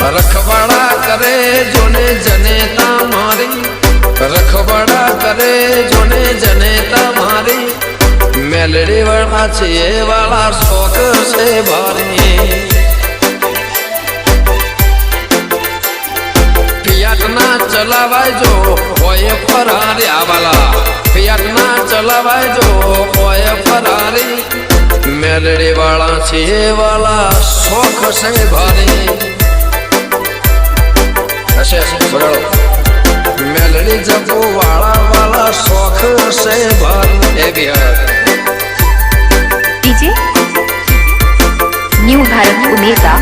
रखवाड़ा करे जोने जनेता मारी, रखवाड़ा करे जोने जनेता मारी, मेलड़ी वाला छे वाला शौक से भारी। फियाट ना चलावाय जो होय फरारी, आवाला फियाट ना चलावाय जो होय फरारी, मेलड़ी वाला छे वाला शौक से भारी। ऐसे बड़ो मेलड़ी जपो वाला शौक से भारी। ए बिहार डीजे न्यू भारत उमेदा